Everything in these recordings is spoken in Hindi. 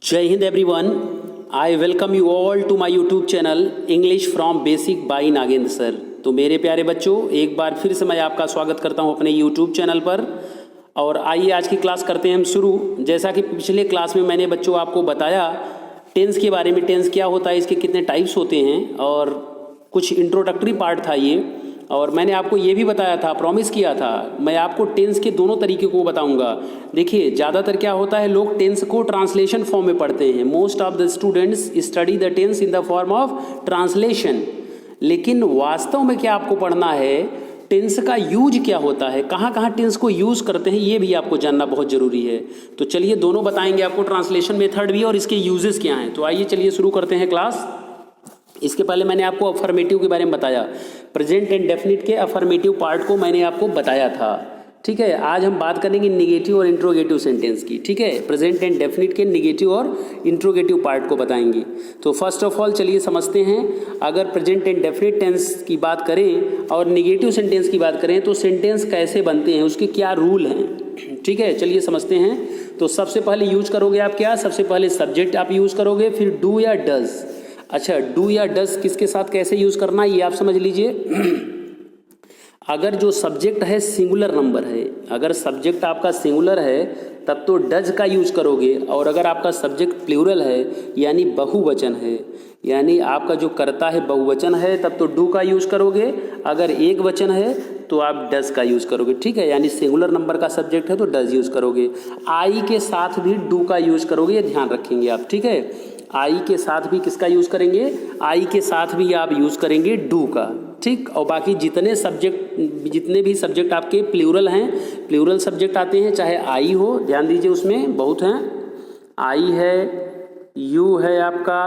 जय हिंद everyone, I welcome you all to my YouTube channel English from basic by Nagendra sir. तो मेरे प्यारे बच्चों, एक बार फिर से मैं आपका स्वागत करता हूं अपने यूट्यूब चैनल पर। और आइए आज की क्लास करते हैं हम शुरू। जैसा कि पिछले क्लास में मैंने बच्चों आपको बताया टेंस के बारे में, टेंस क्या होता है, इसके कितने टाइप्स होते हैं और कुछ इंट्रोडक्टरी पार्ट था ये। और मैंने आपको ये भी बताया था, प्रॉमिस किया था, मैं आपको टेंस के दोनों तरीके को बताऊंगा। देखिए, ज़्यादातर क्या होता है, लोग टेंस को ट्रांसलेशन फॉर्म में पढ़ते हैं। Most of the students study the tense in the form of translation. लेकिन वास्तव में क्या आपको पढ़ना है, टेंस का यूज क्या होता है, कहाँ कहाँ टेंस को यूज़ करते हैं, ये भी आपको जानना बहुत ज़रूरी है। तो चलिए दोनों बताएंगे आपको, ट्रांसलेशन मेथड भी और इसके यूजेस क्या हैं। तो आइए चलिए शुरू करते हैं क्लास। इसके पहले मैंने आपको अफर्मेटिव के बारे में बताया, प्रेजेंट एंड डेफिनिट के अफर्मेटिव पार्ट को मैंने आपको बताया था। ठीक है, आज हम बात करेंगे निगेटिव और इंट्रोगेटिव सेंटेंस की। ठीक है, प्रेजेंट एंड डेफिनिट के निगेटिव और इंट्रोगेटिव पार्ट को बताएंगे। तो फर्स्ट ऑफ ऑल चलिए समझते हैं, अगर प्रेजेंट एंड डेफिनिट टेंस की बात करें और निगेटिव सेंटेंस की बात करें तो सेंटेंस कैसे बनते हैं, उसके क्या रूल हैं। ठीक है, चलिए समझते हैं। तो सबसे पहले यूज करोगे आप क्या, सबसे पहले सब्जेक्ट आप यूज करोगे, फिर डू या डज। अच्छा, डू या डज किसके साथ कैसे यूज़ करना है ये आप समझ लीजिए। अगर जो सब्जेक्ट है सिंगुलर नंबर है, अगर सब्जेक्ट आपका सिंगुलर है तब तो डज का यूज करोगे, और अगर आपका सब्जेक्ट प्लूरल है यानी बहुवचन है, यानी आपका जो कर्ता है बहुवचन है, तब तो डू का यूज करोगे। अगर एक वचन है तो आप डज का यूज करोगे। ठीक है, यानी सिंगुलर नंबर का सब्जेक्ट है तो डज यूज करोगे। आई के साथ भी डू का यूज करोगे, ये ध्यान रखेंगे आप। ठीक है, आई के साथ भी किसका यूज़ करेंगे, आई के साथ भी आप यूज़ करेंगे डू का। ठीक, और बाकी जितने भी सब्जेक्ट आपके प्लूरल हैं, प्लूरल सब्जेक्ट आते हैं, चाहे आई हो, ध्यान दीजिए उसमें बहुत हैं, आई है, यू है आपका,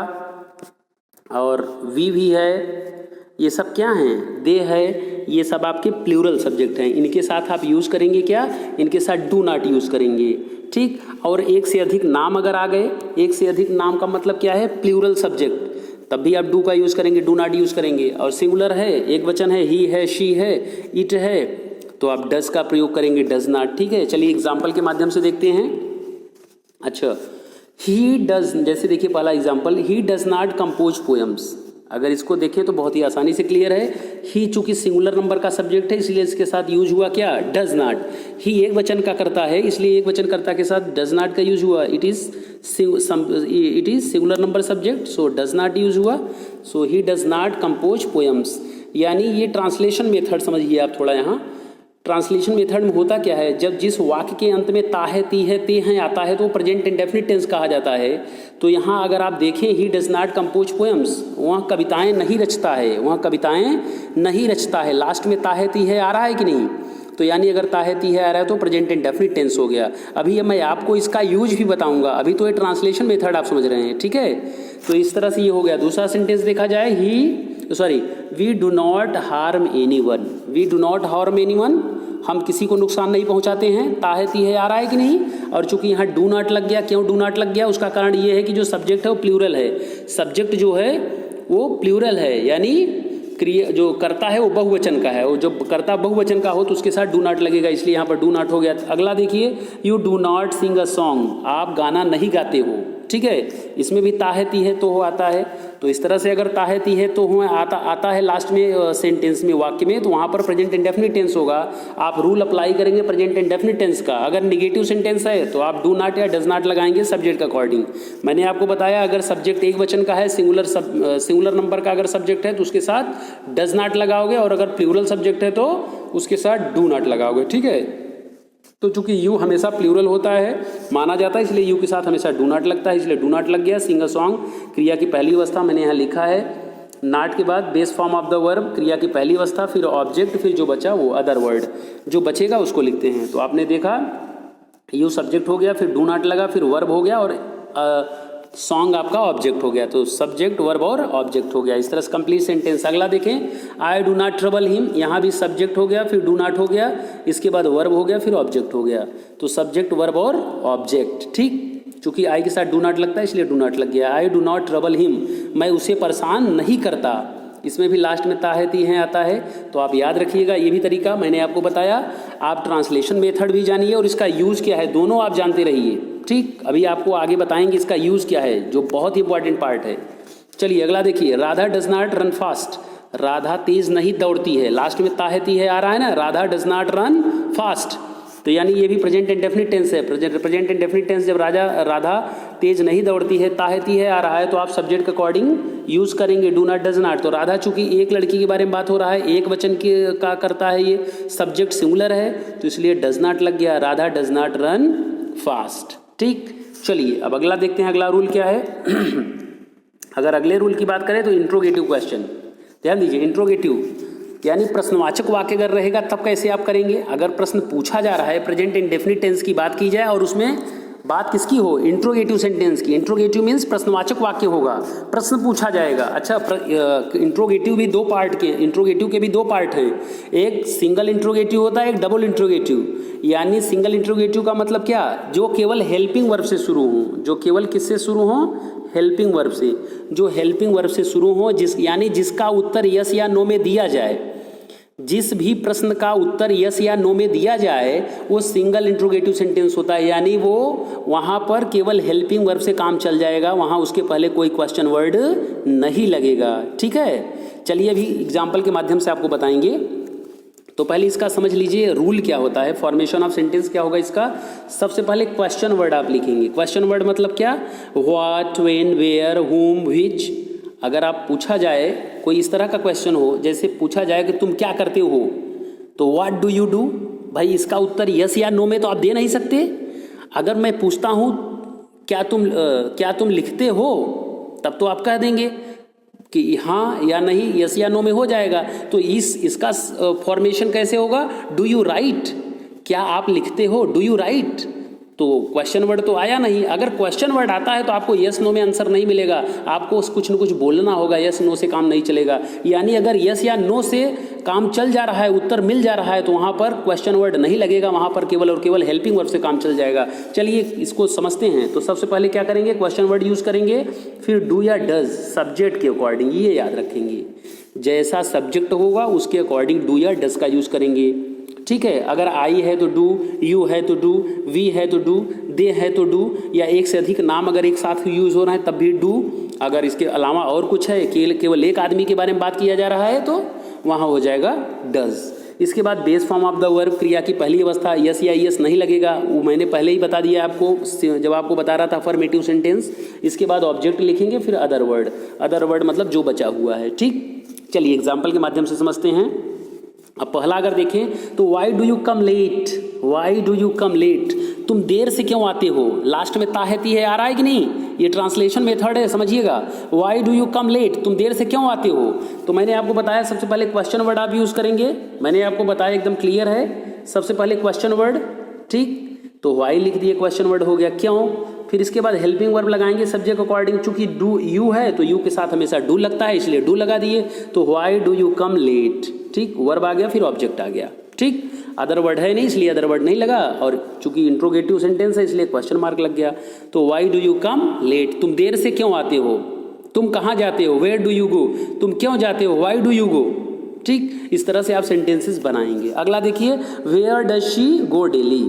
और वी भी है, ये सब क्या हैं, दे है, ये सब आपके प्लूरल सब्जेक्ट हैं। इनके साथ आप यूज़ करेंगे क्या, इनके साथ डू नॉट यूज़ करेंगे। ठीक, और एक से अधिक नाम अगर आ गए, एक से अधिक नाम का मतलब क्या है, प्लूरल सब्जेक्ट, तब भी आप डू का यूज़ करेंगे, डू नॉट यूज़ करेंगे। और सिंगुलर है, एक वचन है, ही है, शी है, इट है, तो आप डज का प्रयोग करेंगे, डज नॉट। ठीक है, चलिए एग्जाम्पल के माध्यम से देखते हैं। अच्छा, ही डज, जैसे देखिए पहला example, he does not compose poems. अगर इसको देखें तो बहुत ही आसानी से क्लियर है। ही चूंकि सिंगुलर नंबर का सब्जेक्ट है इसलिए इसके साथ यूज हुआ क्या, डज नॉट। ही एक वचन का करता है इसलिए एक वचन कर्ता के साथ डज नॉट का यूज हुआ। It is singular number subject, so does not use हुआ। So he does not compose poems. यानी ये ट्रांसलेशन मेथड समझिए आप थोड़ा। यहाँ ट्रांसलेशन मेथड में होता क्या है, जब जिस वाक्य के अंत में ता है, ती है, ते हैं आता है तो प्रेजेंट इंडेफिनिट टेंस कहा जाता है। तो यहाँ अगर आप देखें, ही डज नॉट कंपोज पोएम्स, वहाँ कविताएं नहीं रचता है, वहाँ कविताएं नहीं रचता है। लास्ट में ता है, ती है आ रहा है कि नहीं, तो यानी अगर ता है, ती है आ रहा है तो प्रेजेंट इंडेफिनिट टेंस हो गया। अभी मैं आपको इसका यूज भी बताऊंगा, अभी तो ये ट्रांसलेशन मेथड आप समझ रहे हैं। ठीक है, तो इस तरह से ये हो गया। दूसरा सेंटेंस देखा जाए, we do not harm anyone. We do not harm anyone, हम किसी को नुकसान नहीं पहुंचाते हैं। ताहे ती है आ रहा है कि नहीं, और चूंकि यहाँ डू नॉट लग गया, क्यों डू नॉट लग गया, उसका कारण ये है कि जो सब्जेक्ट है वो प्लूरल है। सब्जेक्ट जो है वो प्लूरल है, यानी क्रिया जो करता है वो बहुवचन का है, वो जो करता बहुवचन का हो तो उसके साथ डू नॉट लगेगा, इसलिए यहाँ पर डू नॉट हो गया। अगला देखिए, you do not sing a song, आप गाना नहीं गाते हो। ठीक है, इसमें भी ताहे ती है तो हो आता है। तो इस तरह से अगर ताहे ती है तो हो आता है लास्ट में सेंटेंस में, वाक्य में, तो वहाँ पर प्रेजेंट इंडेफिनिट टेंस होगा। आप रूल अप्लाई करेंगे प्रेजेंट इंडेफिनिट टेंस का। अगर निगेटिव सेंटेंस है तो आप डू नॉट या डज नॉट लगाएंगे सब्जेक्ट के अकॉर्डिंग। मैंने आपको बताया, अगर सब्जेक्ट एक वचन का है, सिंगुलर नंबर का अगर सब्जेक्ट है तो उसके साथ डज नॉट लगाओगे, और अगर प्लूरल सब्जेक्ट है तो उसके साथ डू नॉट लगाओगे। ठीक है, तो चूंकि यू हमेशा प्लूरल होता है माना जाता है, इसलिए यू के साथ हमेशा डू नॉट लगता है, इसलिए डू नॉट लग गया। सिंग अ सॉन्ग क्रिया की पहली अवस्था मैंने यहाँ लिखा है, नॉट के बाद base form of the verb, क्रिया की पहली अवस्था, फिर ऑब्जेक्ट, फिर जो बचा वो अदर वर्ड, जो बचेगा उसको लिखते हैं। तो आपने देखा, यू सब्जेक्ट हो गया, फिर डू नॉट लगा, फिर वर्ब हो गया, और सॉन्ग आपका ऑब्जेक्ट हो गया। तो सब्जेक्ट, वर्ब और ऑब्जेक्ट हो गया। इस तरह से कंप्लीट सेंटेंस। अगला देखें, I do not trouble him, यहाँ भी सब्जेक्ट हो गया, फिर डू नॉट हो गया, इसके बाद वर्ब हो गया, फिर ऑब्जेक्ट हो गया। तो सब्जेक्ट, वर्ब और ऑब्जेक्ट। ठीक, चूंकि आई के साथ डू नॉट लगता है इसलिए डू नॉट लग गया। I do not trouble him, मैं उसे परेशान नहीं करता। इसमें भी लास्ट में ता है, ती है आता है, तो आप याद रखिएगा। ये भी तरीका मैंने आपको बताया। आप ट्रांसलेशन मेथड भी जानिए और इसका यूज क्या है, दोनों आप जानते रहिए। ठीक, अभी आपको आगे बताएंगे इसका यूज़ क्या है, जो बहुत ही इंपॉर्टेंट पार्ट है। चलिए अगला देखिए, Radha does not run fast, Radha तेज नहीं दौड़ती है, लास्ट में ताहती है आ रहा है ना, Radha does not run fast, तो यानी ये भी प्रेजेंट इंडेफिनिट टेंस है। प्रेजेंट इंडेफिनिट टेंस जब राधा तेज नहीं दौड़ती है, ताहती है आ रहा है, तो आप सब्जेक्ट के अकॉर्डिंग यूज़ करेंगे डू नॉट डज नॉट। तो राधा चूंकि एक लड़की के बारे में बात हो रहा है, एक वचन का करता है, ये सब्जेक्ट सिंगुलर है, तो इसलिए डज नॉट लग गया, Radha does not run fast. ठीक, चलिए अब अगला देखते हैं, अगला रूल क्या है। अगर अगले रूल की बात करें तो इंट्रोगेटिव क्वेश्चन, ध्यान दीजिए, इंट्रोगेटिव यानी प्रश्नवाचक वाक्य अगर रहेगा तब कैसे आप करेंगे। अगर प्रश्न पूछा जा रहा है, प्रेजेंट इंडेफिनिट टेंस की बात की जाए और उसमें बात किसकी हो, इंट्रोगेटिव सेंटेंस की। इंट्रोगेटिव मीन्स प्रश्नवाचक वाक्य होगा, प्रश्न पूछा जाएगा। अच्छा, इंट्रोगेटिव भी दो पार्ट के, इंट्रोगेटिव के भी दो पार्ट हैं, एक सिंगल इंट्रोगेटिव होता है, एक डबल इंट्रोगेटिव। यानी सिंगल इंट्रोगेटिव का मतलब क्या, जो केवल हेल्पिंग वर्ब से शुरू हो, जो केवल किससे शुरू हो, हेल्पिंग वर्ब से, जो हेल्पिंग वर्ब से शुरू हो, यानी जिसका उत्तर यस या नो में दिया जाए, जिस भी प्रश्न का उत्तर यस या नो में दिया जाए वो सिंगल इंट्रोगेटिव सेंटेंस होता है। यानी वो वहाँ पर केवल हेल्पिंग वर्ब से काम चल जाएगा, वहाँ उसके पहले कोई क्वेश्चन वर्ड नहीं लगेगा। ठीक है, चलिए अभी एग्जाम्पल के माध्यम से आपको बताएंगे। तो पहले इसका समझ लीजिए रूल क्या होता है, फॉर्मेशन ऑफ सेंटेंस क्या होगा इसका। सबसे पहले क्वेश्चन वर्ड आप लिखेंगे। क्वेश्चन वर्ड मतलब क्या, व्हाट, व्हेन, वेयर, हुम, व्हिच। अगर आप पूछा जाए कोई इस तरह का क्वेश्चन हो, जैसे पूछा जाए कि तुम क्या करते हो, तो व्हाट डू यू डू, भाई इसका उत्तर यस या नो में तो आप दे नहीं सकते। अगर मैं पूछता हूँ क्या तुम लिखते हो, तब तो आप कह देंगे कि हाँ या नहीं, यस या नो में हो जाएगा। तो इसका फॉर्मेशन कैसे होगा, डू यू राइट, क्या आप लिखते हो, डू यू राइट। तो क्वेश्चन वर्ड तो आया नहीं। अगर क्वेश्चन वर्ड आता है तो आपको यस नो में आंसर नहीं मिलेगा, आपको कुछ न कुछ बोलना होगा, यस नो से काम नहीं चलेगा। यानी अगर यस या नो से काम चल जा रहा है, उत्तर मिल जा रहा है, तो वहाँ पर क्वेश्चन वर्ड नहीं लगेगा, वहाँ पर केवल और केवल हेल्पिंग वर्ब से काम चल जाएगा। चलिए इसको समझते हैं। तो सबसे पहले क्या करेंगे, क्वेश्चन वर्ड यूज़ करेंगे, फिर डू या डज सब्जेक्ट के अकॉर्डिंग, ये याद रखेंगे, जैसा सब्जेक्ट होगा उसके अकॉर्डिंग डू या डज का यूज़ करेंगे। ठीक है, अगर आई है तो डू, यू है तो डू, वी है तो डू, दे है तो डू, या एक से अधिक नाम अगर एक साथ यूज हो रहा है तब भी डू। अगर इसके अलावा और कुछ है, केवल एक आदमी के बारे में बात किया जा रहा है, तो वहाँ हो जाएगा डज। इसके बाद base form of the verb, क्रिया की पहली अवस्था, यस या यस नहीं लगेगा, वो मैंने पहले ही बता दिया आपको जब आपको बता रहा था अफर्मेटिव सेंटेंस। इसके बाद ऑब्जेक्ट लिखेंगे, फिर अदर वर्ड, अदर वर्ड मतलब जो बचा हुआ है। ठीक, चलिए एग्जाम्पल के माध्यम से समझते हैं। अब पहला अगर देखें तो why do you come late, why do you come late, तुम देर से क्यों आते हो। लास्ट में ताहती है आ रहा है कि नहीं, ये ट्रांसलेशन मेथड है, समझिएगा। Why do you come late, तुम देर से क्यों आते हो। तो मैंने आपको बताया सबसे पहले क्वेश्चन वर्ड आप यूज़ करेंगे, मैंने आपको बताया एकदम क्लियर है। सबसे पहले क्वेश्चन वर्ड, ठीक, तो वाई लिख दिए, क्वेश्चन वर्ड हो गया क्यों। फिर इसके बाद हेल्पिंग वर्ब लगाएंगे सब्जेक्ट अकॉर्डिंग, चूंकि डू यू है तो यू के साथ हमेशा डू लगता है, इसलिए डू लगा दिए। तो why do you come late, ठीक, वर्ब आ गया, फिर ऑब्जेक्ट आ गया। ठीक, अदर वर्ड है नहीं इसलिए अदर वर्ड नहीं लगा, और चूंकि इंट्रोगेटिव सेंटेंस है इसलिए क्वेश्चन मार्क लग गया। तो why do you come late, तुम देर से क्यों आते हो, तुम कहाँ जाते हो, वेयर डू यू गो, तुम क्यों जाते हो, वाई डू यू गो। ठीक, इस तरह से आप सेंटेंसेस बनाएंगे। अगला देखिए, where does she go daily.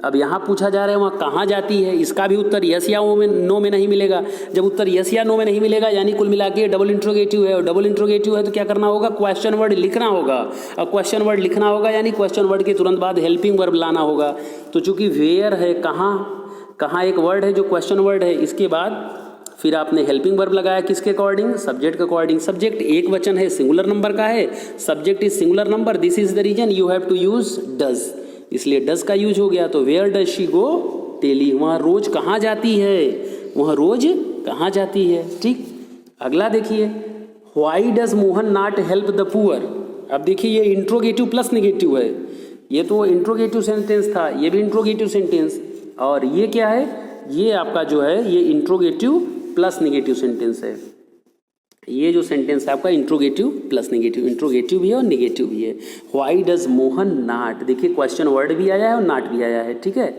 अब यहाँ पूछा जा रहा है वहाँ कहाँ जाती है, इसका भी उत्तर यस या नो में नहीं मिलेगा। जब उत्तर यस या नो में नहीं मिलेगा यानी कुल मिला के डबल इंट्रोगेटिव है, और डबल इंट्रोगेटिव है तो क्या करना होगा, क्वेश्चन वर्ड लिखना होगा। और क्वेश्चन वर्ड लिखना होगा यानी क्वेश्चन वर्ड के तुरंत बाद हेल्पिंग वर्ब लाना होगा। तो चूंकि वेयर है, कहाँ एक वर्ड है जो क्वेश्चन वर्ड है, इसके बाद फिर आपने हेल्पिंग वर्ब लगाया किसके अकॉर्डिंग, सब्जेक्ट के अकॉर्डिंग। सब्जेक्ट एक वचन है, सिंगुलर नंबर का है, subject is singular number, this is the reason you have to use does, इसलिए डज का यूज हो गया। तो where does she go daily, वहाँ रोज कहाँ जाती है, वहाँ रोज कहाँ जाती है। ठीक, अगला देखिए, why does Mohan not help the poor. अब देखिए ये इंट्रोगेटिव प्लस नेगेटिव है, ये तो इंट्रोगेटिव सेंटेंस था, ये भी इंट्रोगेटिव सेंटेंस, और ये क्या है, ये आपका जो है ये इंट्रोगेटिव प्लस नेगेटिव सेंटेंस है। ये जो सेंटेंस है आपका इंट्रोगेटिव प्लस नेगेटिव, इंट्रोगेटिव भी है और नेगेटिव भी है। व्हाई डज मोहन नाट, देखिए क्वेश्चन वर्ड भी आया है और नाट भी आया है, ठीक है,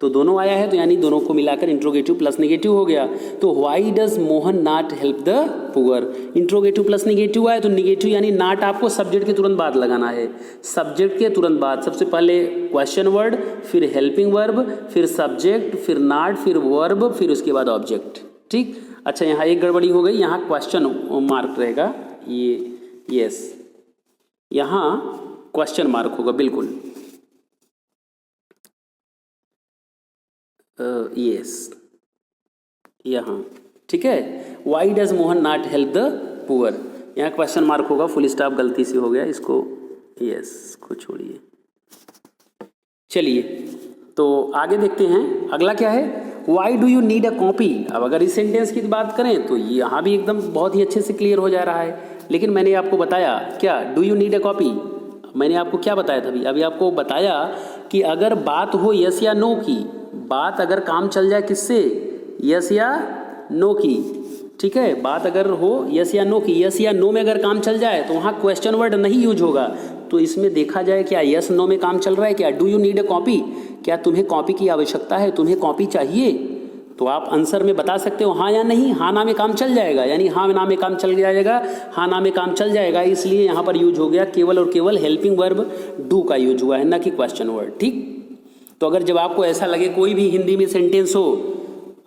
तो दोनों आया है, तो यानी दोनों को मिलाकर इंट्रोगेटिव प्लस नेगेटिव हो गया। तो why does Mohan not help the poor, interrogative plus negative आया तो नेगेटिव यानी नाट आपको सब्जेक्ट के तुरंत बाद लगाना है, सब्जेक्ट के तुरंत बाद सबसे पहले क्वेश्चन वर्ड, फिर हेल्पिंग वर्ब, फिर सब्जेक्ट, फिर नाट, फिर वर्ब, फिर उसके बाद ऑब्जेक्ट, ठीक। अच्छा यहाँ एक गड़बड़ी हो गई, यहाँ क्वेश्चन मार्क रहेगा, ये यस, यहाँ क्वेश्चन मार्क होगा बिल्कुल, यस यहाँ, ठीक है। Why does Mohan not help the poor, यहाँ क्वेश्चन मार्क होगा, फुल स्टॉप गलती से हो गया, इसको यस को छोड़िए। चलिए तो आगे देखते हैं, अगला क्या है, Y do you need a copy. अब अगर इस सेंटेंस की बात करें तो यहाँ भी एकदम बहुत ही अच्छे से क्लियर हो जा रहा है, लेकिन मैंने आपको बताया क्या, do you need a copy, मैंने आपको क्या बताया था अभी आपको बताया कि अगर बात हो यस या नो की, बात अगर काम चल जाए किससे, यस या नो की, ठीक है, बात अगर हो यस या नो की, यस या नो में अगर काम चल जाए तो वहाँ क्वेश्चन वर्ड नहीं यूज होगा। तो इसमें देखा जाए क्या यस नो में काम चल रहा है क्या, do you need a copy, क्या तुम्हें कॉपी की आवश्यकता है, तुम्हें कॉपी चाहिए, तो आप आंसर में बता सकते हो हाँ या नहीं, हाँ ना में काम चल जाएगा, यानी हाँ ना में काम चल जाएगा, हाँ ना में काम चल जाएगा, इसलिए यहाँ पर यूज हो गया केवल और केवल हेल्पिंग वर्ब डू का यूज हुआ है, ना कि क्वेश्चन वर्ड, ठीक। तो अगर जब आपको ऐसा लगे कोई भी हिंदी में सेंटेंस हो,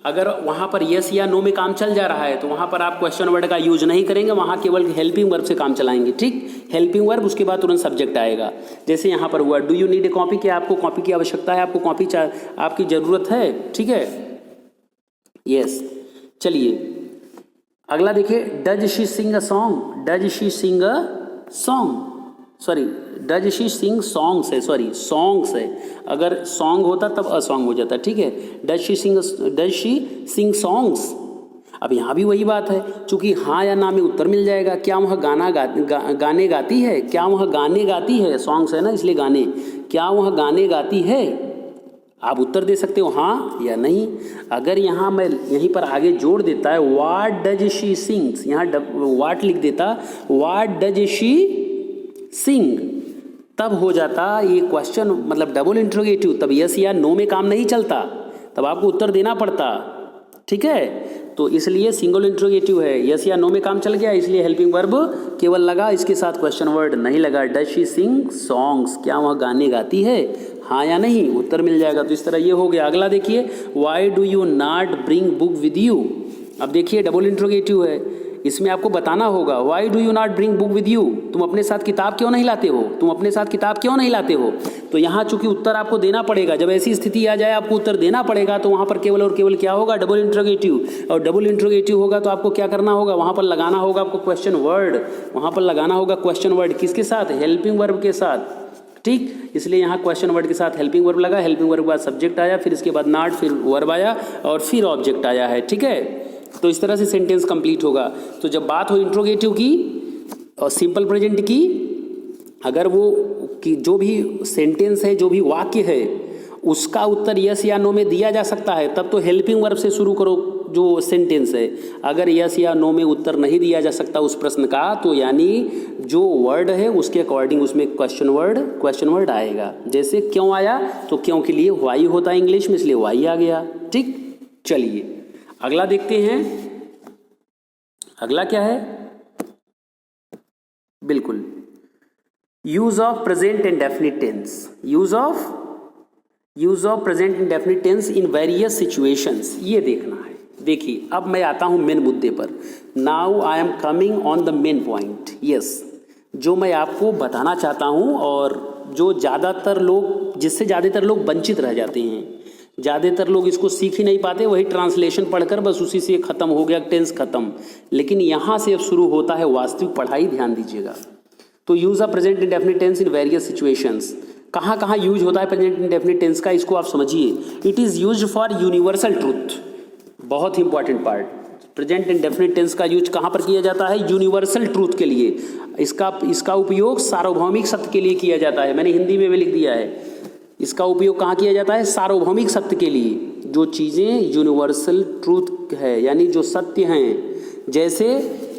अगर वहाँ पर यस या नो में काम चल जा रहा है तो वहाँ पर आप क्वेश्चन वर्ड का यूज नहीं करेंगे, वहाँ केवल हेल्पिंग वर्ब से काम चलाएंगे, ठीक, हेल्पिंग वर्ब, उसके बाद तुरंत सब्जेक्ट आएगा। जैसे यहाँ पर हुआ, do you need a copy, क्या आपको कॉपी की आवश्यकता है, आपको कॉपी आपकी ज़रूरत है, ठीक है, यस। चलिए अगला देखिए, does she Singh a song, does she Singh a song, sorry does she sing songs है, सॉरी सॉन्ग्स है, अगर सॉन्ग होता तब अ सॉन्ग हो जाता, ठीक है, डज शी सिंग सॉन्ग्स। अब यहाँ भी वही बात है, चूंकि हाँ या ना में उत्तर मिल जाएगा, क्या वह गाने गाती है, क्या वह गाने गाती है, सॉन्ग्स है ना इसलिए गाने, क्या वह गाने गाती है, आप उत्तर दे सकते हो हाँ या नहीं। अगर यहाँ मैं यहीं पर आगे जोड़ देता है व्हाट डज शी सिंग्स, यहाँ व्हाट लिख देता, व्हाट डज शी सिंग, तब हो जाता ये क्वेश्चन मतलब डबल इंट्रोगेटिव, तब यस या नो में काम नहीं चलता, तब आपको उत्तर देना पड़ता, ठीक है। तो इसलिए सिंगल इंट्रोगेटिव है, यस या नो में काम चल गया, इसलिए हेल्पिंग वर्ब केवल लगा, इसके साथ क्वेश्चन वर्ड नहीं लगा। डज शी सिंग सॉन्ग्स, क्या वह गाने गाती है, हाँ या नहीं, उत्तर मिल जाएगा। तो इस तरह ये हो गया। अगला देखिए, Y do you not bring book with you. अब देखिए डबल इंट्रोगेटिव है, इसमें आपको बताना होगा Y do you not bring book with you, तुम अपने साथ किताब क्यों नहीं लाते हो, तुम अपने साथ किताब क्यों नहीं लाते हो। तो यहाँ चूंकि उत्तर आपको देना पड़ेगा, जब ऐसी स्थिति आ जाए आपको उत्तर देना पड़ेगा, तो वहाँ पर केवल और केवल क्या होगा, डबल इंट्रोगेटिव। और डबल इंट्रोगेटिव होगा तो आपको क्या करना होगा, वहाँ पर लगाना होगा आपको क्वेश्चन वर्ड, वहाँ पर लगाना होगा क्वेश्चन वर्ड, किसके साथ, हेल्पिंग वर्ब के साथ, ठीक। इसलिए यहाँ क्वेश्चन वर्ड के साथ हेल्पिंग वर्ब लगा, हेल्पिंग वर्ब के बाद सब्जेक्ट आया, फिर इसके बाद नॉट, फिर वर्ब आया और फिर ऑब्जेक्ट आया है, ठीक है। तो इस तरह से सेंटेंस कंप्लीट होगा। तो जब बात हो इंट्रोगेटिव की और सिंपल प्रेजेंट की, अगर वो कि जो भी सेंटेंस है, जो भी वाक्य है, उसका उत्तर यस या नो में दिया जा सकता है, तब तो हेल्पिंग वर्ब से शुरू करो जो सेंटेंस है। अगर यस या नो में उत्तर नहीं दिया जा सकता उस प्रश्न का, तो यानी जो वर्ड है उसके अकॉर्डिंग उसमें क्वेश्चन वर्ड आएगा। जैसे क्यों आया, तो क्यों के लिए व्हाई होता है इंग्लिश में, इसलिए व्हाई आ गया, ठीक। चलिए अगला देखते हैं, अगला क्या है, बिल्कुल use of present indefinite tense, use of present indefinite tense in various situations, ये देखना है। देखिए अब मैं आता हूं मेन मुद्दे पर। Now I am coming on the main point. Yes, जो मैं आपको बताना चाहता हूं और जो ज़्यादातर लोग, जिससे ज़्यादातर लोग वंचित रह जाते हैं, ज़्यादातर लोग इसको सीख ही नहीं पाते, वही ट्रांसलेशन पढ़कर बस उसी से ख़त्म हो गया, टेंस ख़त्म। लेकिन यहाँ से अब शुरू होता है वास्तविक पढ़ाई, ध्यान दीजिएगा। तो use of present indefinite tense in various situations, कहाँ कहाँ यूज होता है प्रेजेंट इंडेफिनिट टेंस का, इसको आप समझिए। It is use for universal truth, बहुत ही important part. Present indefinite tense का यूज कहाँ पर किया जाता है, यूनिवर्सल ट्रूथ के लिए। इसका उपयोग सार्वभौमिक सत्य के लिए किया जाता है, मैंने हिंदी में भी लिख दिया है। इसका उपयोग कहाँ किया जाता है, सार्वभौमिक सत्य के लिए, जो चीज़ें यूनिवर्सल ट्रूथ है, यानी जो सत्य हैं। जैसे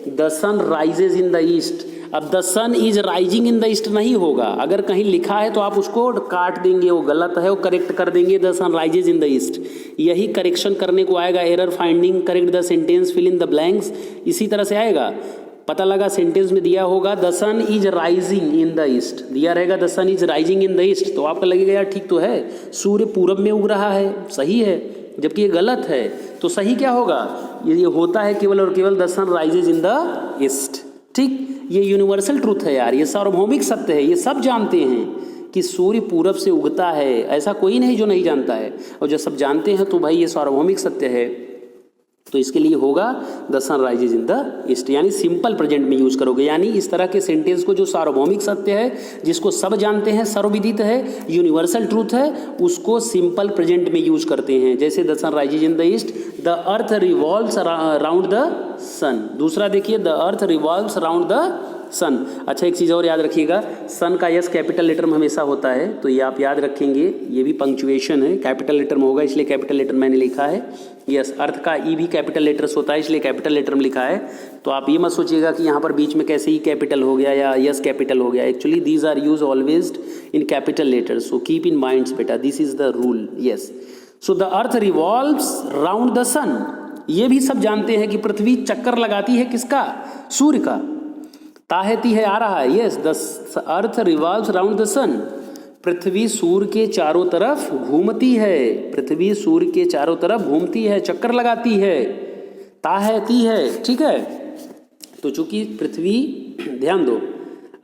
the sun rises in the east. अब the sun is rising in the east नहीं होगा, अगर कहीं लिखा है तो आप उसको काट देंगे, वो गलत है, वो करेक्ट कर देंगे, the sun rises in the east. यही करेक्शन करने को आएगा, error finding, correct the sentence, fill in the blanks, इसी तरह से आएगा। पता लगा सेंटेंस में दिया होगा the sun is rising in the east, दिया रहेगा the sun is rising in the east, तो आपको लगेगा यार ठीक तो है, सूर्य पूरब में उग रहा है, सही है, जबकि ये गलत है। तो सही क्या होगा, ये होता है केवल और केवल the sun rises in the east. ठीक, ये यूनिवर्सल ट्रूथ है यार, ये सार्वभौमिक सत्य है, ये सब जानते हैं कि सूर्य पूरब से उगता है, ऐसा कोई नहीं जो नहीं जानता है, और जो सब जानते हैं तो भाई ये सार्वभौमिक सत्य है। तो इसके लिए होगा the sun rises in the east, यानी सिंपल प्रेजेंट में यूज करोगे। यानी इस तरह के सेंटेंस को जो सार्वभौमिक सत्य है, जिसको सब जानते हैं, सर्वविदित है, यूनिवर्सल ट्रूथ है, उसको सिंपल प्रेजेंट में यूज करते हैं। जैसे the sun rises in the east, the earth revolves around the sun. दूसरा देखिए, the earth revolves around the sun. अच्छा, एक चीज़ और याद रखिएगा, सन का यस कैपिटल लेटर में हमेशा होता है, तो ये आप याद रखेंगे, ये भी पंक्चुएशन है, कैपिटल लेटर में होगा, इसलिए कैपिटल लेटर मैंने लिखा है। यस, अर्थ का ई भी कैपिटल लेटर्स होता है, इसलिए कैपिटल लेटर में लिखा है। तो आप ये मत सोचिएगा कि यहाँ पर बीच में कैसे ही कैपिटल हो गया या यस कैपिटल हो गया, actually these are use always in capital letters, so keep in minds बेटा, this is the rule. Yes, so the earth revolves round the sun, ये भी सब जानते हैं कि पृथ्वी चक्कर लगाती है किसका, सूर्य का। ताहती है आ रहा है, yes, the earth revolves round the sun, पृथ्वी सूर्य के चारों तरफ घूमती है, पृथ्वी सूर्य के चारों तरफ घूमती है, चक्कर लगाती है, ताहती है। ठीक है, तो चूंकि पृथ्वी, ध्यान दो,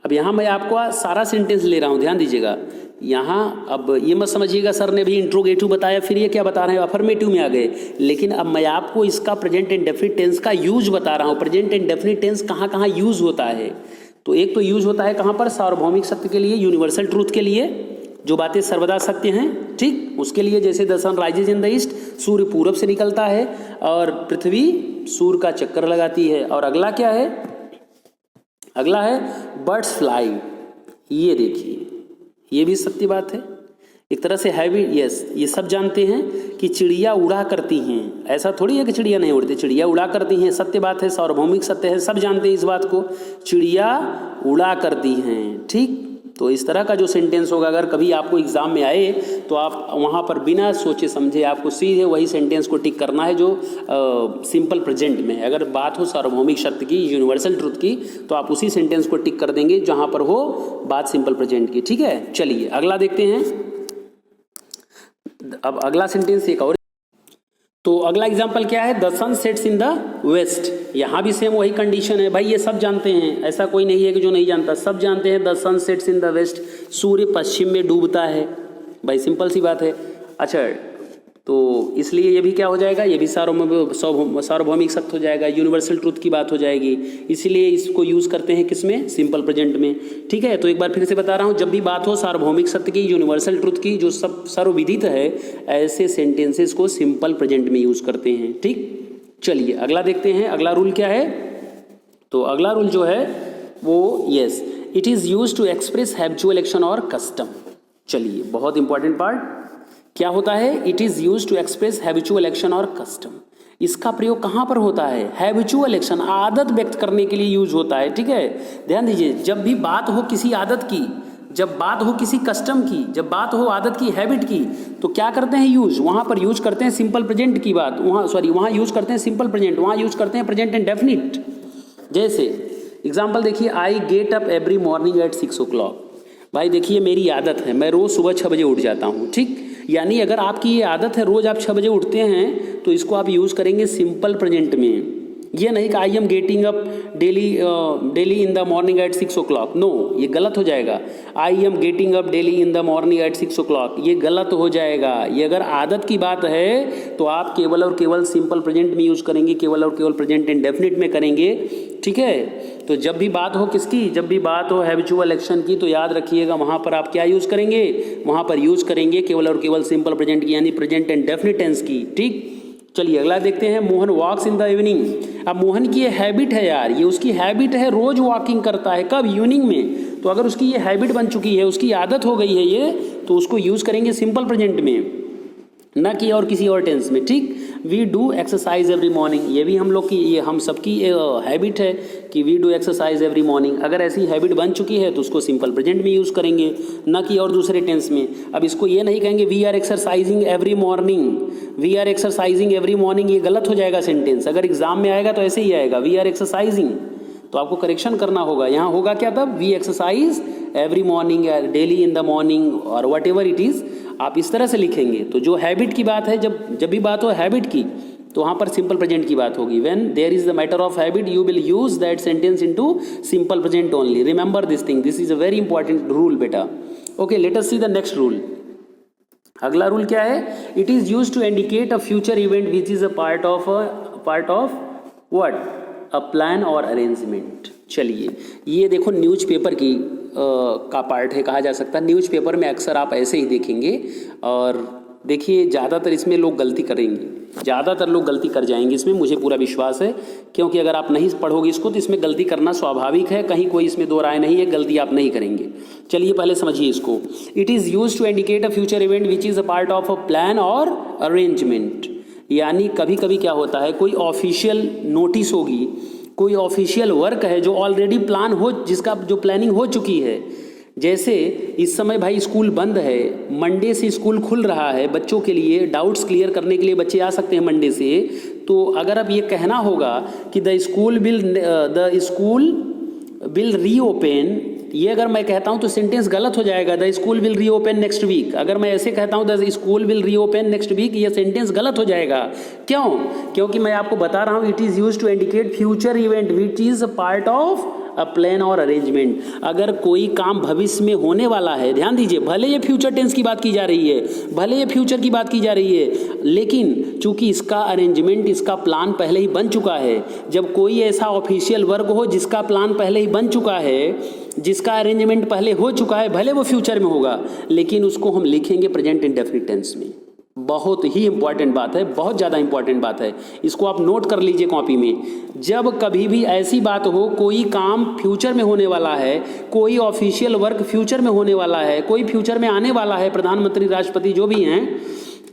अब यहाँ मैं आपको सारा सेंटेंस ले रहा हूँ, ध्यान दीजिएगा यहाँ। अब ये मत समझिएगा सर ने भी इंट्रोगेटिव बताया फिर ये क्या बता रहे हैं, अफर्मेटिव में आ गए, लेकिन अब मैं आपको इसका प्रेजेंट इंडेफिनिट टेंस का यूज बता रहा हूँ। प्रेजेंट इंडेफिनिट टेंस कहाँ कहाँ यूज होता है, तो एक तो यूज होता है कहाँ पर, सार्वभौमिक सत्य के लिए, यूनिवर्सल ट्रूथ के लिए, जो बातें सर्वदा सत्य हैं, ठीक, उसके लिए, जैसे the sun rises in the east, सूर्य पूरब से निकलता है और पृथ्वी सूर्य का चक्कर लगाती है। और अगला क्या है, अगला है बर्ड्स फ्लाई, ये देखिए, ये भी सत्य बात है, एक तरह से हैवी। यस, ये सब जानते हैं कि चिड़िया उड़ा करती हैं, ऐसा थोड़ी है कि चिड़िया नहीं उड़ती, चिड़िया उड़ा करती हैं, सत्य बात है, सार्वभौमिक सत्य है, सब जानते हैं इस बात को, चिड़िया उड़ा करती हैं। ठीक, तो इस तरह का जो सेंटेंस होगा, अगर कभी आपको एग्जाम में आए तो आप वहाँ पर बिना सोचे समझे आपको सीधे वही सेंटेंस को टिक करना है जो सिंपल प्रेजेंट में है। अगर बात हो सार्वभौमिक सत्य की, यूनिवर्सल ट्रूथ की, तो आप उसी सेंटेंस को टिक कर देंगे जहाँ पर हो बात सिंपल प्रेजेंट की। ठीक है, चलिए अगला देखते हैं। अब अगला सेंटेंस एक और, तो अगला एग्जाम्पल क्या है, the sun sets in the west. यहाँ भी सेम वही कंडीशन है भाई, ये सब जानते हैं, ऐसा कोई नहीं है कि जो नहीं जानता, सब जानते हैं the sun sets in the west, सूर्य पश्चिम में डूबता है, भाई सिंपल सी बात है। अच्छा, तो इसलिए ये भी क्या हो जाएगा, ये भी सार्वभौमिक सत्य हो जाएगा, यूनिवर्सल ट्रूथ की बात हो जाएगी, इसीलिए इसको यूज़ करते हैं किसमें, सिंपल प्रेजेंट में। ठीक है, तो एक बार फिर से बता रहा हूँ, जब भी बात हो सार्वभौमिक सत्य की, यूनिवर्सल ट्रूथ की, जो सब सर्वविदित है, ऐसे सेंटेंसेस को सिंपल प्रेजेंट में यूज़ करते हैं। ठीक, चलिए अगला देखते हैं, अगला रूल क्या है। तो अगला रूल जो है वो, yes, it is use to express habitual action और कस्टम। चलिए, बहुत इंपॉर्टेंट पार्ट क्या होता है, it is use to express habitual action और कस्टम। इसका प्रयोग कहाँ पर होता है, हैबिचुअल एक्शन, आदत व्यक्त करने के लिए यूज होता है। ठीक है, ध्यान दीजिए, जब भी बात हो किसी आदत की, जब बात हो किसी कस्टम की, जब बात हो आदत की, हैबिट की, तो क्या करते हैं यूज, वहाँ पर यूज करते हैं सिंपल प्रेजेंट की बात, वहाँ यूज करते हैं सिंपल प्रेजेंट, वहाँ यूज करते हैं प्रेजेंट इंडेफिनिट। जैसे एग्जाम्पल देखिए, I get up every morning at 6 o'clock। भाई देखिए, मेरी आदत है, मैं रोज़ सुबह 6 बजे उठ जाता हूँ। ठीक, यानी अगर आपकी ये आदत है, रोज़ आप 6 बजे उठते हैं, तो इसको आप यूज़ करेंगे सिंपल प्रेजेंट में। ये नहीं कि I am getting up daily in the morning at 6 o'clock, no, ये गलत हो जाएगा। I am getting up daily in the morning at 6 o'clock, ये गलत हो जाएगा। ये अगर आदत की बात है तो आप केवल और केवल सिंपल प्रेजेंट में यूज़ करेंगे, केवल और केवल प्रेजेंट इंडेफिनिट में करेंगे। ठीक है, तो जब भी बात हो किसकी, जब भी बात हो हैबिचुअल एक्शन की, तो याद रखिएगा वहाँ पर आप क्या यूज़ करेंगे, वहाँ पर यूज़ करेंगे केवल और केवल सिंपल प्रेजेंट की, यानी प्रेजेंट इंडेफिनिट टेंस की। ठीक, चलिए अगला देखते हैं, मोहन वॉक्स इन द इवनिंग। अब मोहन की ये हैबिट है यार, ये उसकी हैबिट है, रोज वॉकिंग करता है, कब, इवनिंग में। तो अगर उसकी ये हैबिट बन चुकी है, उसकी आदत हो गई है ये, तो उसको यूज़ करेंगे सिंपल प्रेजेंट में। ना कि और किसी और टेंस में, ठीक। We do exercise every morning, ये भी हम लोग की, ये हम सबकी हैबिट है कि we do exercise every morning. अगर ऐसी हैबिट बन चुकी है तो उसको सिंपल प्रेजेंट में यूज़ करेंगे, ना कि और दूसरे टेंस में। अब इसको ये नहीं कहेंगे we are exercising every morning, we are exercising every morning, ये गलत हो जाएगा सेंटेंस। अगर एग्जाम में आएगा तो ऐसे ही आएगा वी आर एक्सरसाइजिंग, तो आपको करेक्शन करना होगा। यहाँ होगा क्या तब, we exercise every morning, daily in the morning, और वट एवर इट इज़, आप इस तरह से लिखेंगे। तो जो हैबिट की बात है, जब भी बात हो हैबिट की, तो वहाँ पर सिंपल प्रेजेंट की बात होगी। When there is the matter of habit you will use that sentence into simple present only. Remember this thing, this is a very important rule बेटा। Okay, let us see the next rule. अगला रूल क्या है, it is use to indicate a future event which is a part of what, a plan और अरेंजमेंट। चलिए, ये देखो न्यूज़पेपर की का पार्ट है, कहा जा सकता है। न्यूज़पेपर में अक्सर आप ऐसे ही देखेंगे, और देखिए ज़्यादातर इसमें लोग गलती करेंगे, ज़्यादातर लोग गलती कर जाएंगे इसमें, मुझे पूरा विश्वास है। क्योंकि अगर आप नहीं पढ़ोगे इसको तो इसमें गलती करना स्वाभाविक है, कहीं कोई इसमें दो राय नहीं है, गलती आप नहीं करेंगे। चलिए पहले समझिए इसको। It is use to indicate a future event which is a part of a plan और अरेंजमेंट। यानी कभी कभी क्या होता है, कोई ऑफिशियल नोटिस होगी, कोई ऑफिशियल वर्क है जो ऑलरेडी प्लान हो, जिसका जो प्लानिंग हो चुकी है। जैसे इस समय भाई स्कूल बंद है, मंडे से स्कूल खुल रहा है, बच्चों के लिए डाउट्स क्लियर करने के लिए बच्चे आ सकते हैं मंडे से। तो अगर अब ये कहना होगा कि द स्कूल विल रीओपन, ये अगर मैं कहता हूँ तो सेंटेंस गलत हो जाएगा, the school will reopen next week. अगर मैं ऐसे कहता हूँ the school will reopen next week, ये सेंटेंस गलत हो जाएगा। क्यों? क्योंकि मैं आपको बता रहा हूँ it is use to indicate future event which is a part of a plan और अरेंजमेंट। अगर कोई काम भविष्य में होने वाला है, ध्यान दीजिए, भले ये फ्यूचर टेंस की बात की जा रही है, भले ये फ्यूचर की बात की जा रही है, लेकिन चूंकि इसका अरेंजमेंट, इसका प्लान पहले ही बन चुका है। जब कोई ऐसा ऑफिशियल वर्क हो जिसका प्लान पहले ही बन चुका है, जिसका अरेंजमेंट पहले हो चुका है, भले वो फ्यूचर में होगा, लेकिन उसको हम लिखेंगे प्रेजेंट इंडेफिनिट टेंस में। बहुत ही इंपॉर्टेंट बात है, बहुत ज़्यादा इंपॉर्टेंट बात है, इसको आप नोट कर लीजिए कॉपी में। जब कभी भी ऐसी बात हो, कोई काम फ्यूचर में होने वाला है, कोई ऑफिशियल वर्क फ्यूचर में होने वाला है, कोई फ्यूचर में आने वाला है, प्रधानमंत्री, राष्ट्रपति जो भी हैं,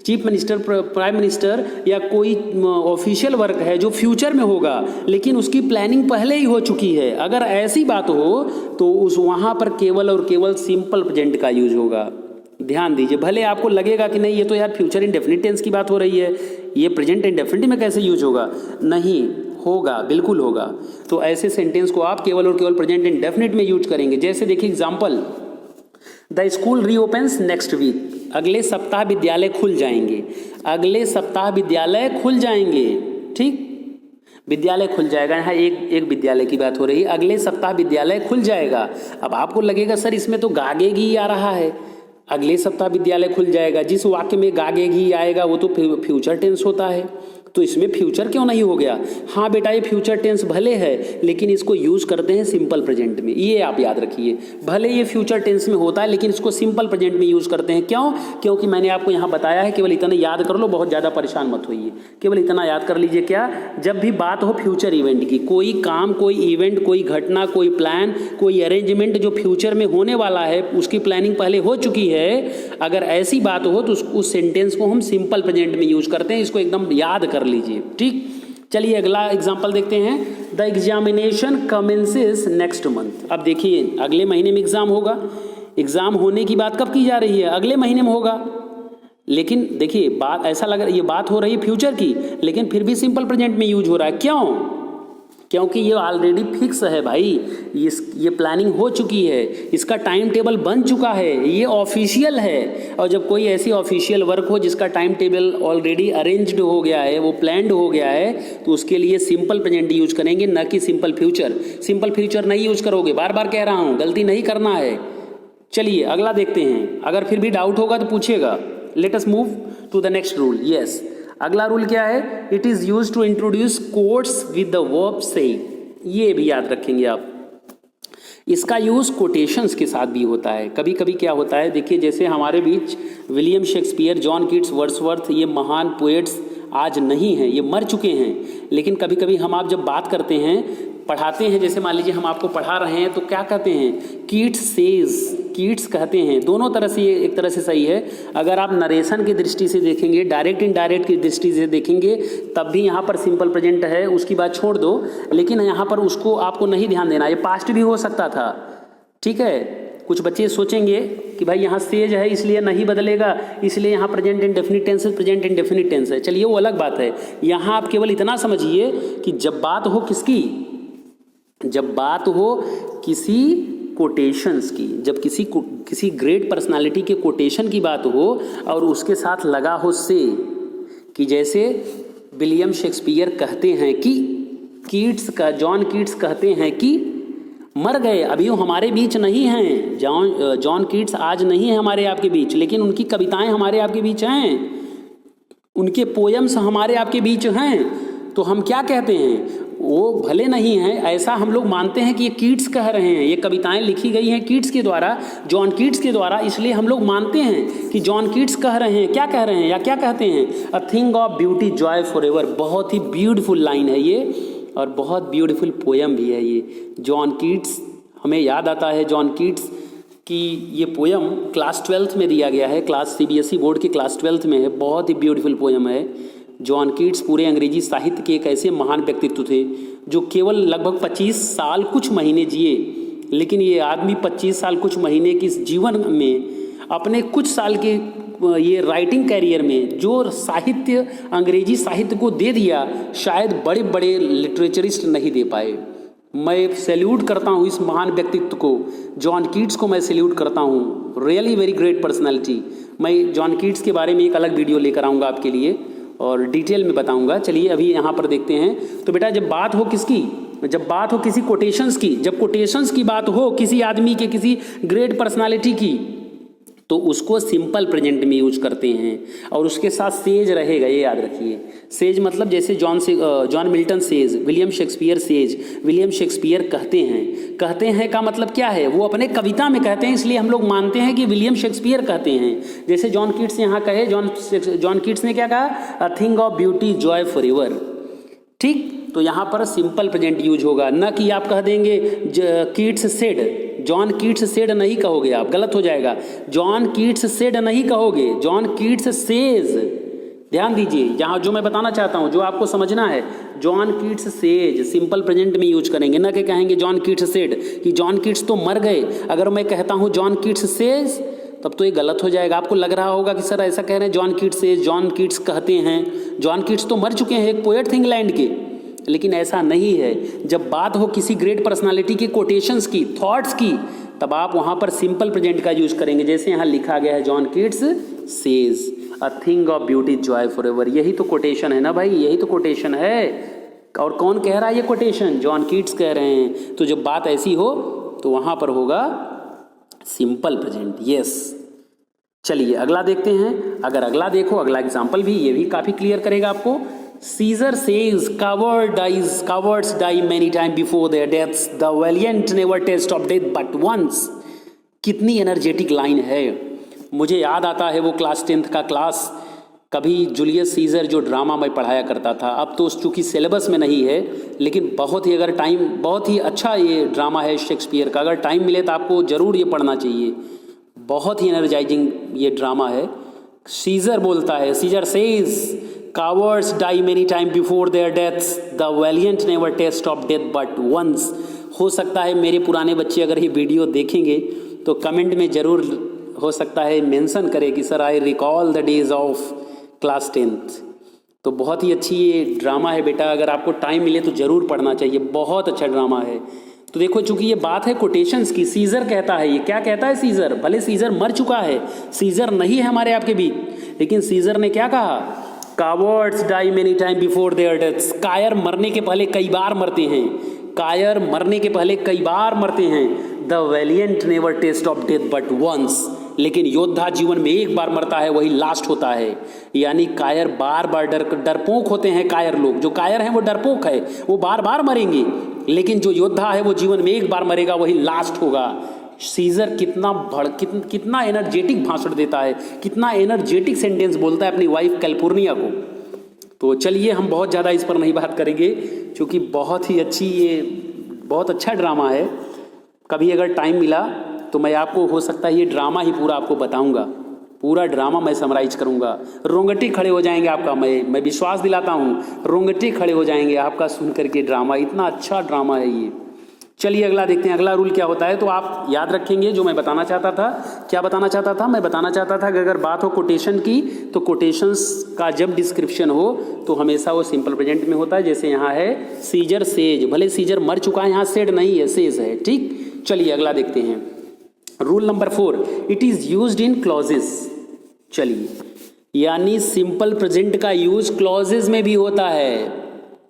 चीफ मिनिस्टर, प्राइम मिनिस्टर, या कोई ऑफिशियल वर्क है जो फ्यूचर में होगा लेकिन उसकी प्लानिंग पहले ही हो चुकी है, अगर ऐसी बात हो तो उस वहाँ पर केवल और केवल सिंपल प्रेजेंट का यूज होगा। ध्यान दीजिए, भले आपको लगेगा कि नहीं ये तो यार फ्यूचर इंडेफिनिट टेंस की बात हो रही है, ये प्रेजेंट इंडेफिनिट में कैसे यूज होगा, नहीं होगा, बिल्कुल होगा। तो ऐसे सेंटेंस को आप केवल और केवल प्रेजेंट इंडेफिनिट में यूज करेंगे। जैसे देखिए example, the school reopens next week, अगले सप्ताह विद्यालय खुल जाएंगे, अगले सप्ताह विद्यालय खुल जाएंगे, ठीक, विद्यालय खुल जाएगा। यहाँ एक विद्यालय की बात हो रही है, अगले सप्ताह विद्यालय खुल जाएगा। अब आपको लगेगा सर इसमें तो गागेगी आ रहा है, अगले सप्ताह विद्यालय खुल जाएगा, जिस वाक्य में गागेगी आएगा वो तो फ्यूचर टेंस होता है, तो इसमें फ्यूचर क्यों नहीं हो गया? हाँ बेटा, ये फ्यूचर टेंस भले है लेकिन इसको यूज़ करते हैं सिंपल प्रेजेंट में, ये आप याद रखिए। भले ये फ्यूचर टेंस में होता है लेकिन इसको सिंपल प्रेजेंट में यूज़ करते हैं। क्यों? क्योंकि मैंने आपको यहाँ बताया है, केवल इतना याद कर लो, बहुत ज़्यादा परेशान मत होइए, केवल इतना याद कर लीजिए। क्या? जब भी बात हो फ्यूचर इवेंट की, कोई काम, कोई इवेंट, कोई घटना, कोई प्लान, कोई अरेंजमेंट जो फ्यूचर में होने वाला है, उसकी प्लानिंग पहले हो चुकी है, अगर ऐसी बात हो तो उस सेंटेंस को हम सिंपल प्रेजेंट में यूज़ करते हैं। इसको एकदम याद कर लीजिए, ठीक। चलिए अगला एग्जाम्पल देखते हैं। The examination commences next month. अब देखिए अगले महीने में एग्जाम होगा, एग्जाम होने की बात कब की जा रही है? अगले महीने में होगा। लेकिन देखिए बात ऐसा लग रहा है, ये बात हो रही है फ्यूचर की, लेकिन फिर भी सिंपल प्रेजेंट में यूज हो रहा है। क्यों? क्योंकि ये ऑलरेडी फिक्स है भाई, ये प्लानिंग हो चुकी है, इसका टाइम टेबल बन चुका है, ये ऑफिशियल है। और जब कोई ऐसी ऑफिशियल वर्क हो जिसका टाइम टेबल ऑलरेडी अरेंज्ड हो गया है, वो प्लान्ड हो गया है, तो उसके लिए सिंपल प्रेजेंट यूज करेंगे, ना कि सिंपल फ्यूचर। सिंपल फ्यूचर नहीं यूज करोगे, बार बार कह रहा हूँ, गलती नहीं करना है। चलिए अगला देखते हैं, अगर फिर भी डाउट होगा तो पूछिएगा। Let us move to the next rule. Yes, अगला रूल क्या है? It is use to introduce quotes with the verb say. ये भी याद रखेंगे आप, इसका यूज कोटेशंस के साथ भी होता है। कभी कभी क्या होता है, देखिए जैसे हमारे बीच William Shakespeare, John Keats, Wordsworth, ये महान पोएट्स आज नहीं हैं, ये मर चुके हैं। लेकिन कभी कभी हम आप जब बात करते हैं, पढ़ाते हैं, जैसे मान लीजिए हम आपको पढ़ा रहे हैं तो क्या कहते हैं, कीट्स सेज, कीट्स कहते हैं। दोनों तरह से ये एक तरह से सही है। अगर आप नरेशन की दृष्टि से देखेंगे, डायरेक्ट इनडायरेक्ट की दृष्टि से देखेंगे, तब भी यहाँ पर सिंपल प्रेजेंट है, उसकी बात छोड़ दो। लेकिन यहाँ पर उसको आपको नहीं ध्यान देना, ये पास्ट भी हो सकता था, ठीक है। कुछ बच्चे सोचेंगे कि भाई यहाँ सेज है इसलिए नहीं बदलेगा, इसलिए यहाँ प्रेजेंट इंडेफिनिट टेंस है, प्रेजेंट इंडेफिनिट टेंस है। चलिए वो अलग बात है। यहाँ आप केवल इतना समझिए कि जब बात हो किसकी, जब बात हो किसी कोटेशंस की, जब किसी ग्रेट पर्सनालिटी के कोटेशन की बात हो और उसके साथ लगा हो से, कि जैसे विलियम शेक्सपियर कहते हैं कि जॉन कीट्स कहते हैं कि मर गए, अभी वो हमारे बीच नहीं हैं। जॉन कीट्स आज नहीं है हमारे आपके बीच, लेकिन उनकी कविताएं हमारे आपके बीच हैं, उनके पोयम्स हमारे आपके बीच हैं। तो हम क्या कहते हैं, वो भले नहीं हैं, ऐसा हम लोग मानते हैं कि ये कीट्स कह रहे हैं, ये कविताएं लिखी गई हैं कीट्स के द्वारा, जॉन कीट्स के द्वारा, इसलिए हम लोग मानते हैं कि जॉन कीट्स कह रहे हैं। क्या कह रहे हैं या क्या कहते हैं, a thing of beauty Joy for ever. बहुत ही ब्यूटीफुल लाइन है ये और बहुत ब्यूटीफुल पोयम भी है ये। जॉन कीट्स, हमें याद आता है जॉन कीट्स की ये पोयम क्लास 12th में दिया गया है, क्लास CBSE बोर्ड के क्लास 12th में है। बहुत ही ब्यूटीफुल पोयम है। जॉन कीट्स पूरे अंग्रेजी साहित्य के एक ऐसे महान व्यक्तित्व थे जो केवल लगभग 25 साल कुछ महीने जिए, लेकिन ये आदमी 25 साल कुछ महीने की जीवन में अपने कुछ साल के ये राइटिंग कैरियर में जो साहित्य, अंग्रेजी साहित्य को दे दिया, शायद बड़े बड़े लिटरेचरिस्ट नहीं दे पाए। मैं सैल्यूट करता हूँ इस महान व्यक्तित्व को, जॉन कीट्स को मैं सैल्यूट करता हूँ। Really very great personality. मैं जॉन कीट्स के बारे में एक अलग वीडियो लेकर आऊँगा आपके लिए और डिटेल में बताऊँगा। चलिए अभी यहाँ पर देखते हैं। तो बेटा जब बात हो किसकी, जब बात हो किसी कोटेशंस की, जब कोटेशंस की बात हो किसी आदमी के, किसी ग्रेट पर्सनालिटी की, तो उसको सिंपल प्रेजेंट में यूज करते हैं और उसके साथ सेज रहेगा, ये याद रखिए। सेज मतलब जैसे John Milton says, William Shakespeare says, William Shakespeare कहते हैं। कहते हैं का मतलब क्या है, वो अपने कविता में कहते हैं, इसलिए हम लोग मानते हैं कि विलियम शेक्सपियर कहते हैं। जैसे जॉन कीट्स यहाँ कहे, जॉन कीट्स ने क्या कहा, a thing of beauty Joy for ever. ठीक, तो यहाँ पर सिंपल प्रेजेंट यूज होगा, न कि आप कह देंगे Keats said. John Keats said नहीं कहोगे आप, गलत हो जाएगा। जॉन कीट्स सेड नहीं कहोगे, जॉन कीट्स सेज। ध्यान दीजिए, यहाँ जो मैं बताना चाहता हूँ, जो आपको समझना है, John Keats says simple present में यूज करेंगे, ना कि कहेंगे जॉन कीट्स सेड कि जॉन कीट्स तो मर गए। अगर मैं कहता हूँ जॉन कीट्स सेज, तब तो ये गलत हो जाएगा। आपको लग रहा होगा कि सर ऐसा कह रहे हैं John Keats says, John Keats कहते हैं। जॉन कीट्स तो मर चुके हैं, एक पोएट थे इंग्लैंड के, लेकिन ऐसा नहीं है। जब बात हो किसी ग्रेट पर्सनालिटी की, कोटेशंस की, थॉट्स की, तब आप वहाँ पर सिंपल प्रेजेंट का यूज करेंगे। जैसे यहाँ लिखा गया है John Keats says a thing of beauty Joy for ever. यही तो कोटेशन है ना भाई, यही तो कोटेशन है। और कौन कह रहा है ये कोटेशन, जॉन कीट्स कह रहे हैं। तो जब बात ऐसी हो तो वहाँ पर होगा सिंपल प्रेजेंट। यस, चलिए अगला देखते हैं। अगर अगला देखो, अगला एग्जाम्पल भी, ये भी काफ़ी क्लियर करेगा आपको। Caesar says, cowards die many times before their deaths. The valiant never taste of death but once. कितनी एनर्जेटिक लाइन है। मुझे याद आता है वो क्लास 10th का क्लास, कभी जूलियस सीजर जो ड्रामा मैं पढ़ाया करता था। अब तो चूँकि सिलेबस में नहीं है, लेकिन बहुत ही, अगर टाइम, बहुत ही अच्छा ये ड्रामा है शेक्सपियर का। अगर टाइम मिले तो आपको ज़रूर ये पढ़ना चाहिए। बहुत ही एनर्जाइजिंग ये ड्रामा है। सीजर बोलता है, Caesar says Cowards die many times before their deaths. The valiant never taste of death but once. हो सकता है मेरे पुराने बच्चे अगर ये वीडियो देखेंगे तो कमेंट में ज़रूर हो सकता है मेंशन करें कि sir I recall the days of class 10th। तो बहुत ही अच्छी ये ड्रामा है बेटा, अगर आपको टाइम मिले तो ज़रूर पढ़ना चाहिए, बहुत अच्छा ड्रामा है। तो देखो, चूंकि ये बात है कोटेशंस की, सीजर कहता है, ये क्या कहता है सीजर, भले सीजर मर चुका है, सीजर नहीं है हमारे आपके बीच, लेकिन सीजर ने क्या कहा, cowards die many time before their deaths. कायर मरने के पहले कई बार मरते हैं, कायर मरने के पहले कई बार मरते हैं। The valiant never taste of death but once. लेकिन योद्धा जीवन में एक बार मरता है, वही लास्ट होता है। यानी कायर बार बार डरपोक होते हैं। कायर लोग, जो कायर हैं वो डरपोक है, वो बार बार मरेंगे, लेकिन जो योद्धा है वो जीवन में एक बार मरेगा, वही लास्ट होगा। सीजर कितना एनर्जेटिक भाषण देता है, कितना एनर्जेटिक सेंटेंस बोलता है अपनी वाइफ कैलिफोर्निया को। तो चलिए हम बहुत ज़्यादा इस पर नहीं बात करेंगे, क्योंकि बहुत ही अच्छी ये बहुत अच्छा ड्रामा है। कभी अगर टाइम मिला तो मैं आपको हो सकता है ये ड्रामा ही पूरा आपको बताऊंगा, पूरा ड्रामा मैं समराइज करूंगा। रोंगटे खड़े हो जाएंगे आपका, मैं विश्वास दिलाता हूँ, रोंगटे खड़े हो जाएंगे आपका सुन करके ड्रामा। इतना अच्छा ड्रामा है ये। चलिए अगला देखते हैं, अगला रूल क्या होता है। तो आप याद रखेंगे जो मैं बताना चाहता था। क्या बताना चाहता था? मैं बताना चाहता था कि अगर बात हो कोटेशन की, तो कोटेशंस का जब डिस्क्रिप्शन हो तो हमेशा वो सिंपल प्रेजेंट में होता है। जैसे यहाँ है सीजर सेज, भले सीजर मर चुका है, यहाँ सेड नहीं है, सेज है। ठीक, चलिए अगला देखते हैं। Rule number 4, it is used in clauses. चलिए, यानी सिंपल प्रेजेंट का यूज क्लॉजेज में भी होता है।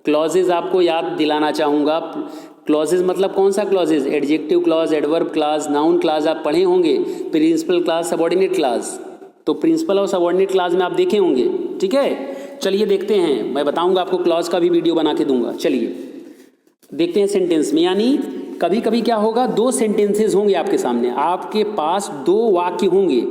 क्लॉजेज आपको याद दिलाना चाहूंगा। क्लॉजेज मतलब कौन सा clauses? Adjective clause, adverb clause, noun clause आप पढ़े होंगे। Principal clause, subordinate clause. तो प्रिंसिपल और सबऑर्डिनेट क्लॉज में आप देखे होंगे। ठीक है, चलिए देखते हैं। मैं बताऊंगा आपको, क्लॉज का भी वीडियो बना के दूंगा। चलिए देखते हैं सेंटेंस में। यानी कभी कभी क्या होगा, 2 सेंटेंसेस होंगे आपके सामने, आपके पास 2 वाक्य होंगे।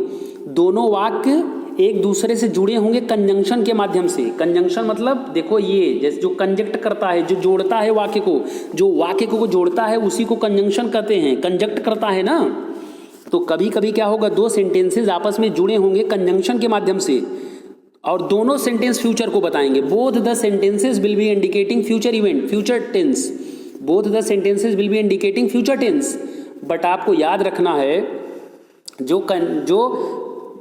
दोनों वाक्य एक दूसरे से जुड़े होंगे कंजंक्शन के माध्यम से। कंजंक्शन मतलब देखो, ये जैसे जो कंजक्ट करता है, जो जोड़ता है वाक्य को, जो वाक्य को जोड़ता है उसी को कंजंक्शन कहते हैं, कंजक्ट करता है ना। तो कभी कभी क्या होगा, 2 सेंटेंसेस आपस में जुड़े होंगे कंजंक्शन के माध्यम से, और दोनों सेंटेंस फ्यूचर को बताएंगे। Both the sentences will be indicating future event, future tense. Both the sentences will be indicating future tense. But आपको याद रखना है, जो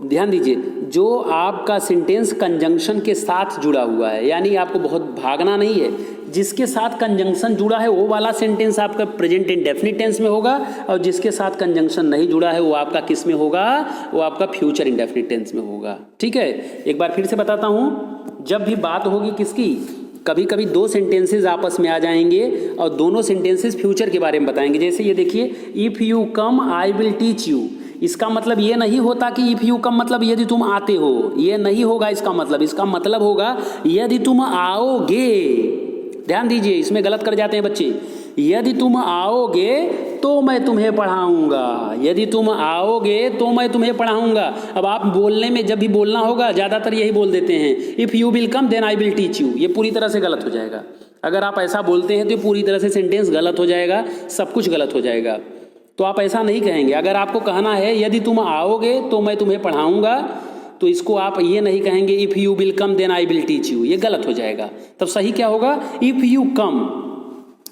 ध्यान दीजिए, जो आपका सेंटेंस कंजंक्शन के साथ जुड़ा हुआ है, यानी आपको बहुत भागना नहीं है। जिसके साथ कंजंक्शन जुड़ा है वो वाला सेंटेंस आपका प्रेजेंट इंडेफिनिट टेंस में होगा, और जिसके साथ कंजंक्शन नहीं जुड़ा है वो आपका किस में होगा? वो आपका फ्यूचर इंडेफिनिट टेंस में होगा। ठीक है, एक बार फिर से बताता हूँ। जब भी बात होगी किसकी, कभी कभी 2 सेंटेंसेस आपस में आ जाएंगे और दोनों सेंटेंसेस फ्यूचर के बारे में बताएंगे। जैसे ये देखिए, if you come I will teach you. इसका मतलब ये नहीं होता कि इफ़ यू कम मतलब यदि तुम आते हो, ये नहीं होगा इसका मतलब। इसका मतलब होगा यदि तुम आओगे। ध्यान दीजिए, इसमें गलत कर जाते हैं बच्चे। यदि तुम आओगे तो मैं तुम्हें पढ़ाऊंगा, यदि तुम आओगे तो मैं तुम्हें पढ़ाऊंगा। अब आप बोलने में जब भी बोलना होगा, ज़्यादातर यही बोल देते हैं, if you will come then I will teach you. ये पूरी तरह से गलत हो जाएगा। अगर आप ऐसा बोलते हैं तो पूरी तरह से सेंटेंस गलत हो जाएगा, सब कुछ गलत हो जाएगा। तो आप ऐसा नहीं कहेंगे। अगर आपको कहना है यदि तुम आओगे तो मैं तुम्हें पढ़ाऊंगा, तो इसको आप ये नहीं कहेंगे if you will come then I will teach you, ये गलत हो जाएगा। तब सही क्या होगा? इफ़ यू कम,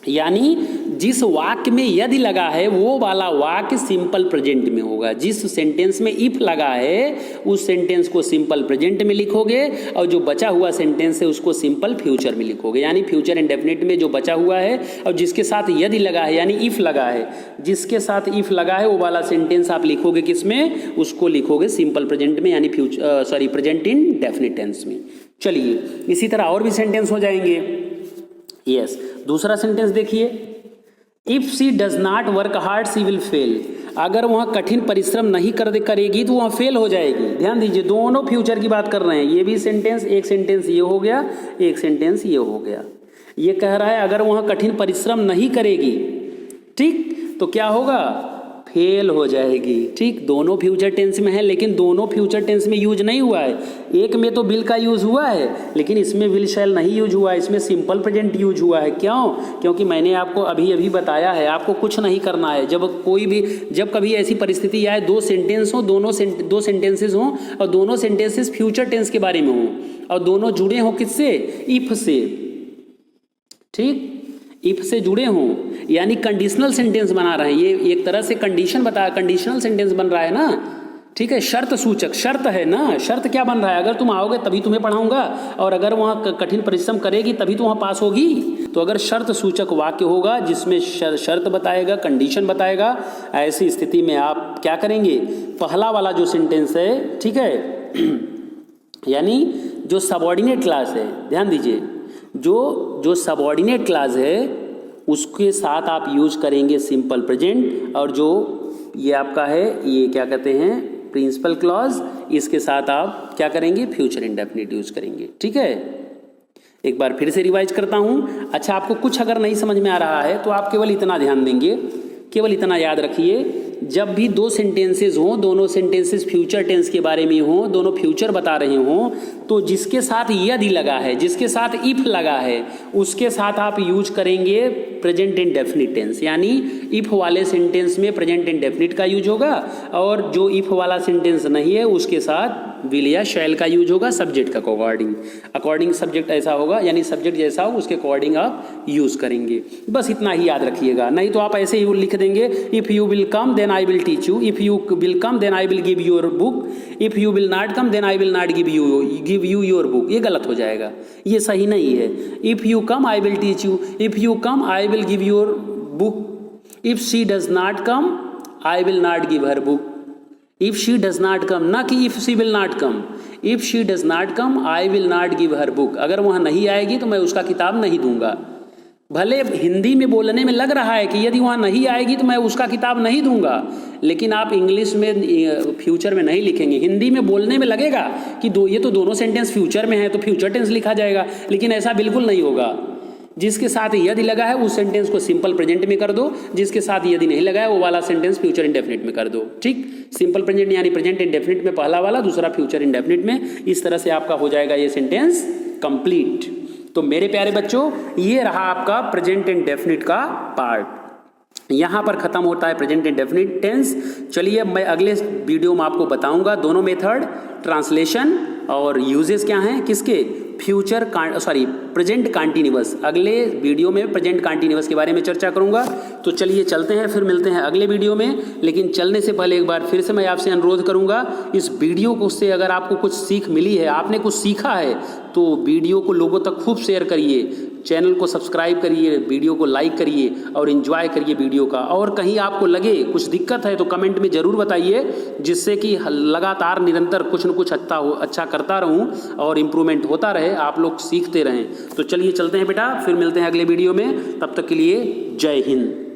यानी जिस वाक्य में यदि लगा है वो वाला वाक्य सिंपल प्रेजेंट में होगा। जिस सेंटेंस में इफ लगा है उस सेंटेंस को सिंपल प्रेजेंट में लिखोगे, और जो बचा हुआ सेंटेंस है उसको सिंपल फ्यूचर में लिखोगे। यानी फ्यूचर इंडेफिनिट में जो बचा हुआ है और जिसके साथ यदि लगा है, यानी इफ लगा है, जिसके साथ इफ लगा है वो वाला सेंटेंस आप लिखोगे किस में? उसको लिखोगे सिंपल प्रेजेंट में, यानी प्रेजेंट इन डेफिनिट टेंस में। चलिए इसी तरह और भी सेंटेंस हो जाएंगे। यस, दूसरा सेंटेंस देखिए, if she does not work hard she will fail. अगर वहाँ कठिन परिश्रम नहीं करेगी तो वहाँ फेल हो जाएगी। ध्यान दीजिए, दोनों फ्यूचर की बात कर रहे हैं। ये भी सेंटेंस, एक सेंटेंस ये हो गया, एक सेंटेंस ये हो गया। ये कह रहा है अगर वहाँ कठिन परिश्रम नहीं करेगी, ठीक, तो क्या होगा? फेल हो जाएगी। ठीक, दोनों फ्यूचर टेंस में है, लेकिन दोनों फ्यूचर टेंस में यूज नहीं हुआ है। एक में तो विल का यूज हुआ है, लेकिन इसमें विल शैल नहीं यूज हुआ है, इसमें सिंपल प्रेजेंट यूज हुआ है। क्यों? क्योंकि मैंने आपको अभी बताया है, आपको कुछ नहीं करना है। जब कभी ऐसी परिस्थिति आए, 2 सेंटेंस हो, दो सेंटेंसेस हों और दोनों सेंटेंसेस फ्यूचर टेंस के बारे में हों और दोनों जुड़े हों किससे? इफ से। ठीक, इफ से जुड़े हों, यानी कंडीशनल सेंटेंस बना रहे हैं। ये एक तरह से कंडीशन बताया, कंडीशनल सेंटेंस बन रहा है ना। ठीक है, शर्त सूचक, शर्त है ना। शर्त क्या बन रहा है? अगर तुम आओगे तभी तुम्हें पढ़ाऊंगा, और अगर वहाँ कठिन परिश्रम करेगी तभी तो वहाँ पास होगी। तो अगर शर्त सूचक वाक्य होगा जिसमें शर्त बताएगा, कंडीशन बताएगा, ऐसी स्थिति में आप क्या करेंगे? पहला वाला जो सेंटेंस है, ठीक है, यानी जो सबऑर्डिनेट क्लास है, ध्यान दीजिए, जो सबऑर्डिनेट क्लास है उसके साथ आप यूज करेंगे सिंपल प्रेजेंट, और जो ये आपका है, ये क्या कहते हैं, प्रिंसिपल क्लॉज, इसके साथ आप क्या करेंगे? फ्यूचर इंडेफिनिट यूज करेंगे। ठीक है, एक बार फिर से रिवाइज करता हूँ। अच्छा, आपको कुछ अगर नहीं समझ में आ रहा है तो आप केवल इतना ध्यान देंगे, केवल इतना याद रखिए जब भी दो सेंटेंसेस हों, दोनों सेंटेंसेस फ्यूचर टेंस के बारे में हों, दोनों फ्यूचर बता रहे हों, तो जिसके साथ यदि लगा है, जिसके साथ इफ लगा है, उसके साथ आप यूज करेंगे प्रेजेंट इंडेफिनिट टेंस। यानी इफ वाले सेंटेंस में प्रेजेंट इंडेफिनिट का यूज होगा, और जो इफ वाला सेंटेंस नहीं है उसके साथ विल या शैल का यूज होगा सब्जेक्ट का अकॉर्डिंग सब्जेक्ट ऐसा होगा, यानी सब्जेक्ट जैसा हो उसके अकॉर्डिंग आप यूज करेंगे। बस इतना ही याद रखिएगा, नहीं तो आप ऐसे ही लिख देंगे if you will come then I will teach you, if you will come then I will give your book, if you will not come then I will not give you your book. ये गलत हो जाएगा, ये सही नहीं है। If you come I will teach you, if you come I will give your book, if she does not come I will not give her book. If she does not कम, ना कि if she will not come, if she does not come I will not give her book. अगर वहाँ नहीं आएगी तो मैं उसका किताब नहीं दूंगा। भले हिंदी में बोलने में लग रहा है कि यदि वहाँ नहीं आएगी तो मैं उसका किताब नहीं दूंगा, लेकिन आप इंग्लिश में फ्यूचर में नहीं लिखेंगे। हिंदी में बोलने में लगेगा कि ये तो दोनों सेंटेंस फ्यूचर में है तो फ्यूचर टेंस लिखा जाएगा, लेकिन ऐसा बिल्कुल नहीं होगा। जिसके साथ यदि लगा है उस सेंटेंस को सिंपल प्रेजेंट में कर दो, जिसके साथ यदि नहीं लगा है वो वाला सेंटेंस फ्यूचर इंडेफिनिट में कर दो। ठीक, सिंपल प्रेजेंट यानी प्रेजेंट इंडेफिनिट में पहला वाला, दूसरा फ्यूचर इंडेफिनिट में। इस तरह से आपका हो जाएगा ये सेंटेंस कंप्लीट। तो मेरे प्यारे बच्चों, ये रहा आपका प्रेजेंट इंडेफिनिट का पार्ट। यहाँ पर खत्म होता है प्रेजेंट इंडेफिनिट टेंस। चलिए मैं अगले वीडियो में आपको बताऊंगा दोनों मेथड, ट्रांसलेशन और यूजेस क्या हैं किसके, फ्यूचर प्रेजेंट कंटीन्यूअस। अगले वीडियो में प्रेजेंट कंटीन्यूअस के बारे में चर्चा करूंगा। तो चलिए चलते हैं, फिर मिलते हैं अगले वीडियो में। लेकिन चलने से पहले एक बार फिर से मैं आपसे अनुरोध करूंगा, इस वीडियो को से अगर आपको कुछ सीख मिली है, आपने कुछ सीखा है, तो वीडियो को लोगों तक खूब शेयर करिए, चैनल को सब्सक्राइब करिए, वीडियो को लाइक करिए और एंजॉय करिए वीडियो का। और कहीं आपको लगे कुछ दिक्कत है तो कमेंट में ज़रूर बताइए, जिससे कि लगातार निरंतर कुछ न कुछ अच्छा करता रहूं और इम्प्रूवमेंट होता रहे, आप लोग सीखते रहें। तो चलिए चलते हैं बेटा, फिर मिलते हैं अगले वीडियो में। तब तक के लिए जय हिंद।